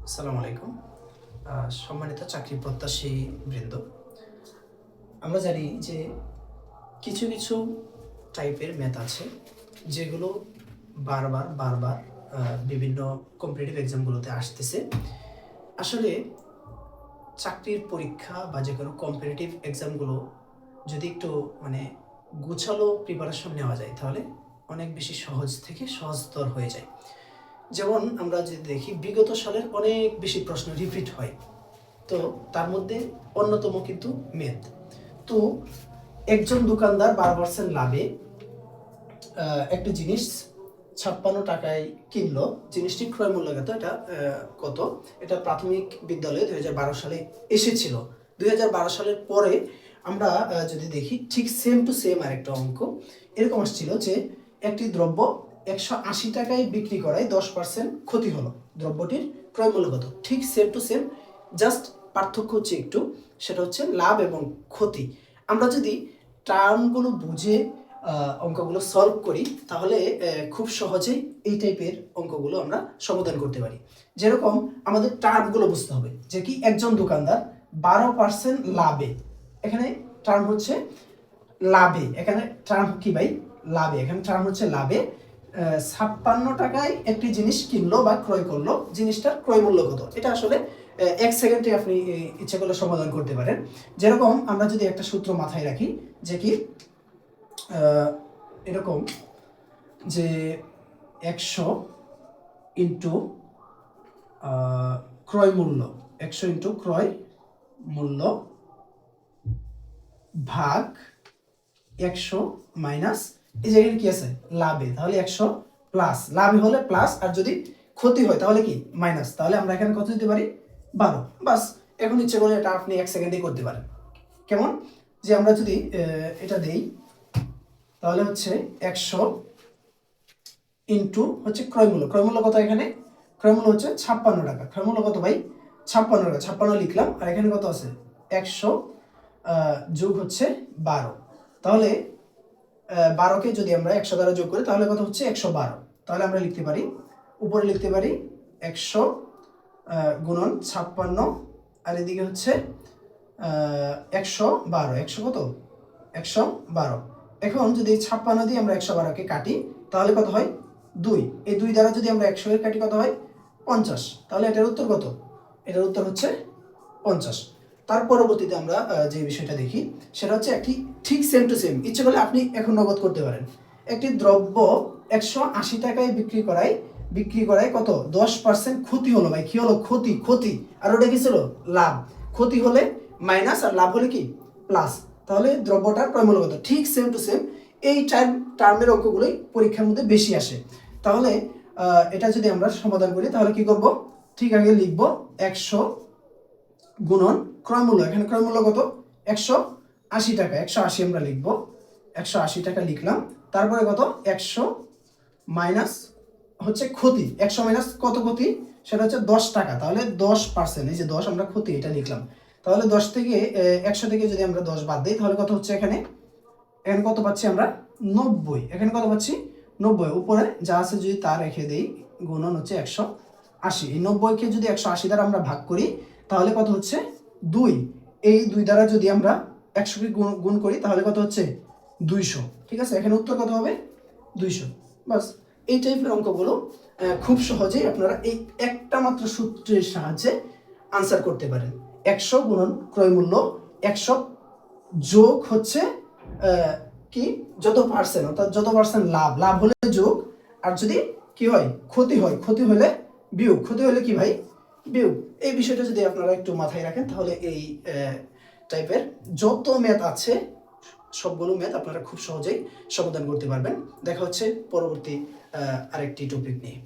আসসালামু আলাইকুম। সম্মানিত চাকরি প্রত্যাশী বৃন্দ, আমরা জানি যে কিছু কিছু টাইপের ম্যাথ আছে যেগুলো বারবার বিভিন্ন কম্পিটিটিভ এক্সামগুলোতে আসতেছে। আসলে চাকরির পরীক্ষা বা যে কোনো কম্পিটিটিভ এক্সামগুলো যদি একটু মানে গোছালো প্রিপারেশন নেওয়া যায় তাহলে অনেক বেশি সহজ থেকে সহজতর হয়ে যায়। যেমন আমরা যদি দেখি বিগত সালের অনেক বেশি প্রশ্ন রিপিট হয়, তো তার মধ্যে অন্যতম কিন্তু মেদ। তো একজন দোকানদার 12% লাভে একটা জিনিস 56 টাকায় কিনলো। জিনিসটি ক্রয় মূল্য কত, এটা কত, এটা প্রাথমিক বিদ্যালয়ে 2012 সালে এসেছিল। 2012 সালের পরে আমরা যদি দেখি ঠিক সেম টু সেম আরেকটা অঙ্ক এরকম আসছিল যে একটি দ্রব্য 180 টাকায় বিক্রি করায় 10% ক্ষতি হলো, দ্রব্যটির ক্রয় মূল্য কত। ঠিক সেম টু সেম, জাস্ট পার্থক্য হচ্ছে একটু, সেটা হচ্ছে লাভ এবং ক্ষতি। আমরা যদি টার্মগুলো বুঝে অঙ্কগুলো সলভ করি তাহলে খুব সহজেই এই টাইপের অঙ্কগুলো আমরা সমাধান করতে পারি। যেরকম আমাদের টার্মগুলো বুঝতে হবে যে কি একজন দোকানদার 12% লাভে, এখানে টার্ম হচ্ছে লাভে, এখানে টার্ম কি ভাই, লাভে, এখানে টার্ম হচ্ছে লাভে 56 টাকায় একটি জিনিস কিনলো বা ক্রয় করলো, জিনিসটার ক্রয় মূল্য কত। এটা আসলে 1 সেকেন্ডে আপনি ইচ্ছে করলে সমাধান করতে পারেন। যেরকম আমরা যদি একটা সূত্র মাথায় রাখি যে কি এরকম যে 100 ইন্টু ক্রয় মূল্য, 100 ইন্টু ক্রয় মূল্য ভাগ 100 মাইনাস এই জায়গায় কি আছে লাভে, তাহলে 100 প্লাস, লাভে হলে প্লাস, আর যদি ক্ষতি হয় তাহলে কি মাইনাস। তাহলে আমরা এখানে কত দিতে পারি 12। বাস, এখন ইচ্ছে করে এটা আপনি 1 সেকেন্ডেই করতে পারেন। কেমন, যে আমরা যদি এটা দেই তাহলে হচ্ছে 100 ইন্টু হচ্ছে ক্রয় মূল্য, ক্রয় মূল্য কত, এখানে ক্রয় মূল্য হচ্ছে 56 টাকা, ক্রয় মূল্য কত ভাই 56 টাকা, 56 লিখলাম, আর এখানে কত আছে 100 যোগ হচ্ছে 12, তাহলে 12কে যদি আমরা 100 দ্বারা যোগ করি তাহলে কত হচ্ছে 112। তাহলে আমরা লিখতে পারি, উপরে লিখতে পারি 100 গুণন 56, আর এদিকে হচ্ছে 112, 100 কত 112। এখন যদি 56 দিয়ে আমরা 112কে কাটি তাহলে কত হয় 2, এই 2 দ্বারা যদি আমরা 100 এর কাটি কত হয় 50। তাহলে এটার উত্তর কত, এটার উত্তর হচ্ছে 50। তার পরবর্তীতে আমরা যে বিষয়টা দেখি সেটা হচ্ছে একটি ঠিক সেম টু সেম, ইচ্ছে করলে আপনি এখন নগদ করতে পারেন। একটি দ্রব্য 180 টাকায় বিক্রি করায় কত 10% ক্ষতি হলো ভাই, কি হলো ক্ষতি, ক্ষতি, আর ওটা কি ছিল লাভ। ক্ষতি হলে মাইনাস আর লাভ হলে কি প্লাস, তাহলে দ্রব্যটার ক্রয় মূল্য কত। ঠিক সেম টু সেম এই টার্মের অঙ্কগুলোই পরীক্ষার মধ্যে বেশি আসে। তাহলে এটা যদি আমরা সমাধান করি তাহলে কি করব, ঠিক আগে লিখব 100 গুণন ক্রয় মূল্য, এখানে ক্রয় মূল্য কত 180 টাকা, 180 আমরা লিখব, 180 টাকা লিখলাম, তারপরে কত 100 মাইনাস হচ্ছে ক্ষতি, 100 মাইনাস কত ক্ষতি, সেটা হচ্ছে 10 টাকা, তাহলে 10%, এই যে 10 আমরা ক্ষতি এটা লিখলাম। তাহলে 10 থেকে 100 থেকে যদি আমরা 10 বাদ দিই তাহলে কত হচ্ছে এখানে, এখানে কত পাচ্ছি আমরা 90, এখানে কত পাচ্ছি 90, উপরে যা আছে যদি তা রেখে দেই, গুণন হচ্ছে 180, এই 90কে যদি 180 দ্বারা আমরা ভাগ করি তাহলে কত হচ্ছে 2, এই 2 দ্বারা যদি আমরা 100কে গুণ করি তাহলে কত হচ্ছে 200। ঠিক আছে, এখানে উত্তর কত হবে 200। বাস, এই টাইপের অঙ্কগুলো খুব সহজেই আপনারা এই একটা মাত্র সূত্রের সাহায্যে আনসার করতে পারেন। 100 গুণন ক্রয় মূল্য, 100 যোগ হচ্ছে কি যত পার্সেন্ট, অর্থাৎ যত পার্সেন্ট লাভ, লাভ হলে যোগ, আর যদি কি হয় ক্ষতি হয়, ক্ষতি হলে বিয়োগ, ক্ষতি হলে কি ভাই বিয়োগ। এই বিষয়টা যদি আপনারা একটু মাথায় রাখেন তাহলে এই টাইপের যত ম্যাথ আছে সবগুলো ম্যাথ আপনারা খুব সহজেই সমাধান করতে পারবেন। দেখা হচ্ছে পরবর্তী আরেকটি টপিক নিয়ে।